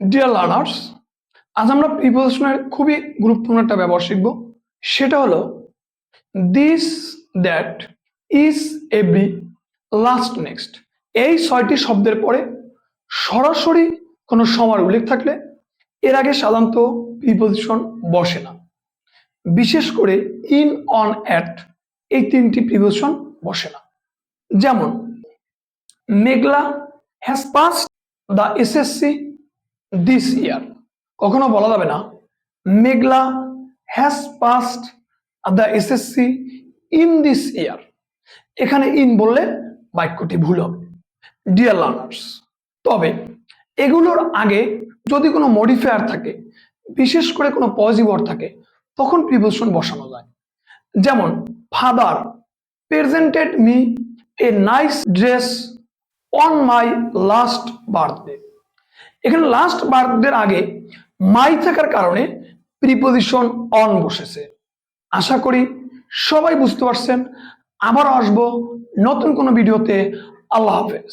Dear learners, আজ আমরা প্রিপোজিশনের খুবই গুরুত্বপূর্ণ একটা ব্যবহার শিখব। সেটা হলো this, that, is, every, last, next. এই 6টি শব্দের পরে সরাসরি কোনো সময়ের উল্লেখ থাকলে এর আগে সাধারণত প্রিপোজিশন বসে না। বিশেষ করে ইন, অন, অ্যাট এই 3টি প্রিপোজিশন বসে না। যেমন Meghla has passed the SSC this year. কখনো বলা যাবে না Meghla has passed the SSC in this year. এখানে ইন বললে বাক্যটি ভুল হবে। ডিয়ার লার্নার্স, তবে এগুলোর আগে যদি কোনো মডিফায়ার থাকে, বিশেষ করে কোনো পজিটিভ ওয়ার্ড থাকে, তখন প্রিপোজিশন বসানো যায়। যেমন father presented me a nice dress on my last birthday. এখানে লাস্ট বার্থডের আগে মাই থাকার কারণে প্রিপোজিশন অন বসেছে। আশা করি সবাই বুঝতে পারছেন। আবারও আসবো নতুন কোনো ভিডিওতে। আল্লাহ হাফেজ।